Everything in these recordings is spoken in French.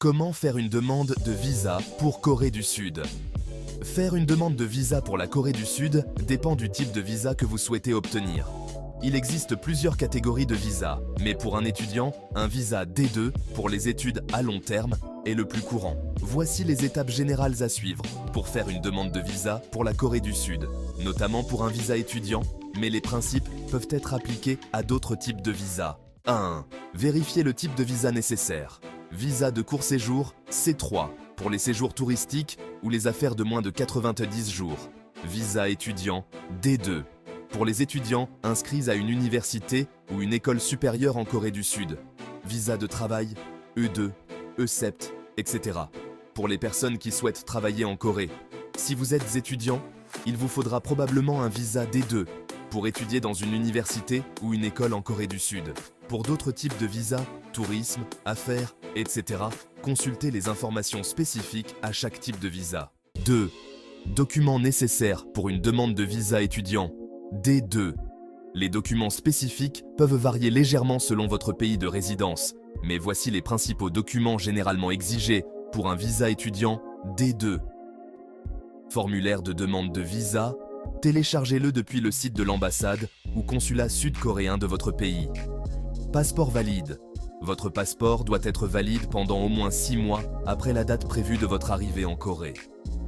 Comment faire une demande de visa pour Corée du Sud? Faire une demande de visa pour la Corée du Sud dépend du type de visa que vous souhaitez obtenir. Il existe plusieurs catégories de visas, mais pour un étudiant, un visa D2 pour les études à long terme est le plus courant. Voici les étapes générales à suivre pour faire une demande de visa pour la Corée du Sud, notamment pour un visa étudiant, mais les principes peuvent être appliqués à d'autres types de visas. 1. Vérifiez le type de visa nécessaire. Visa de court séjour, C3, pour les séjours touristiques ou les affaires de moins de 90 jours. Visa étudiant, D2, pour les étudiants inscrits à une université ou une école supérieure en Corée du Sud. Visa de travail, E2, E7, etc. pour les personnes qui souhaitent travailler en Corée. Si vous êtes étudiant, il vous faudra probablement un visa D2 pour étudier dans une université ou une école en Corée du Sud. Pour d'autres types de visas, tourisme, affaires, etc., consultez les informations spécifiques à chaque type de visa. 2. Documents nécessaires pour une demande de visa étudiant. D2. Les documents spécifiques peuvent varier légèrement selon votre pays de résidence, mais voici les principaux documents généralement exigés pour un visa étudiant D2. Formulaire de demande de visa. Téléchargez-le depuis le site de l'ambassade ou consulat sud-coréen de votre pays. Passeport valide. Votre passeport doit être valide pendant au moins 6 mois après la date prévue de votre arrivée en Corée.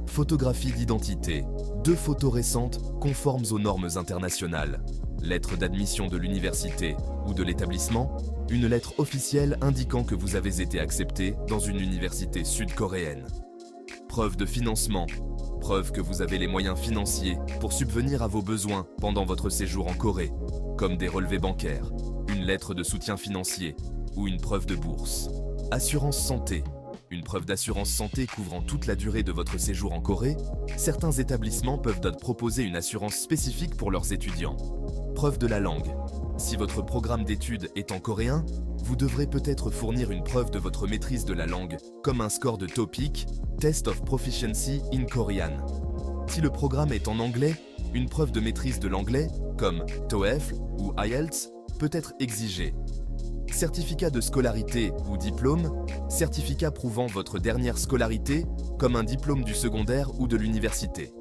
Photographie d'identité. 2 photos récentes conformes aux normes internationales. Lettre d'admission de l'université ou de l'établissement. Une lettre officielle indiquant que vous avez été accepté dans une université sud-coréenne. Preuve de financement. Preuve que vous avez les moyens financiers pour subvenir à vos besoins pendant votre séjour en Corée, comme des relevés bancaires, une lettre de soutien financier ou une preuve de bourse. Assurance santé. Une preuve d'assurance santé couvrant toute la durée de votre séjour en Corée. Certains établissements peuvent proposer une assurance spécifique pour leurs étudiants. Preuve de la langue. Si votre programme d'études est en coréen, vous devrez peut-être fournir une preuve de votre maîtrise de la langue, comme un score de TOPIK, Test of Proficiency in Korean. Si le programme est en anglais, une preuve de maîtrise de l'anglais, comme TOEFL ou IELTS, peut être exigée. Certificat de scolarité ou diplôme, certificat prouvant votre dernière scolarité, comme un diplôme du secondaire ou de l'université.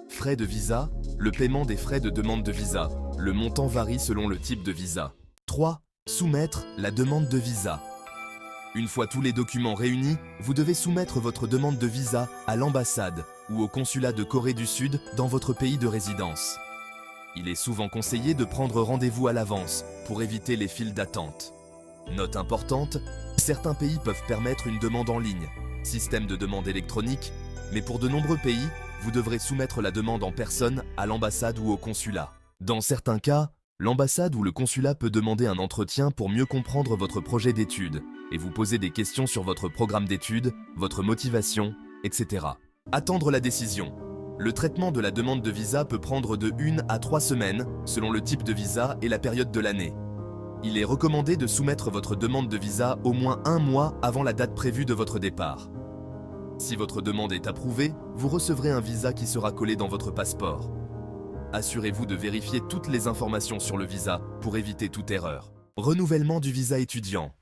Frais de visa, le paiement des frais de demande de visa. Le montant varie selon le type de visa. 3. Soumettre la demande de visa. Une fois tous les documents réunis, vous devez soumettre votre demande de visa à l'ambassade ou au consulat de Corée du Sud dans votre pays de résidence. Il est souvent conseillé de prendre rendez-vous à l'avance pour éviter les files d'attente. Note importante, certains pays peuvent permettre une demande en ligne, système de demande électronique, mais pour de nombreux pays, vous devrez soumettre la demande en personne à l'ambassade ou au consulat. Dans certains cas, l'ambassade ou le consulat peut demander un entretien pour mieux comprendre votre projet d'études et vous poser des questions sur votre programme d'études, votre motivation, etc. Attendre la décision. Le traitement de la demande de visa peut prendre de 1 à 3 semaines selon le type de visa et la période de l'année. Il est recommandé de soumettre votre demande de visa au moins 1 mois avant la date prévue de votre départ. Si votre demande est approuvée, vous recevrez un visa qui sera collé dans votre passeport. Assurez-vous de vérifier toutes les informations sur le visa pour éviter toute erreur. Renouvellement du visa étudiant.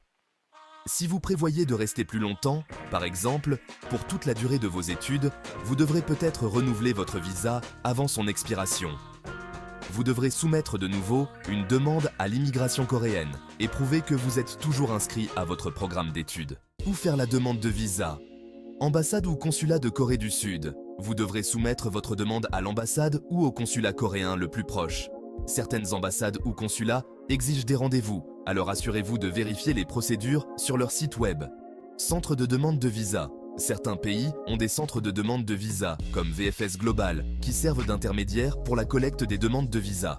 Si vous prévoyez de rester plus longtemps, par exemple, pour toute la durée de vos études, vous devrez peut-être renouveler votre visa avant son expiration. Vous devrez soumettre de nouveau une demande à l'immigration coréenne et prouver que vous êtes toujours inscrit à votre programme d'études. Où faire la demande de visa? Ambassade ou consulat de Corée du Sud. Vous devrez soumettre votre demande à l'ambassade ou au consulat coréen le plus proche. Certaines ambassades ou consulats exigent des rendez-vous, alors assurez-vous de vérifier les procédures sur leur site web. Centre de demande de visa. Certains pays ont des centres de demande de visa, comme VFS Global, qui servent d'intermédiaire pour la collecte des demandes de visa.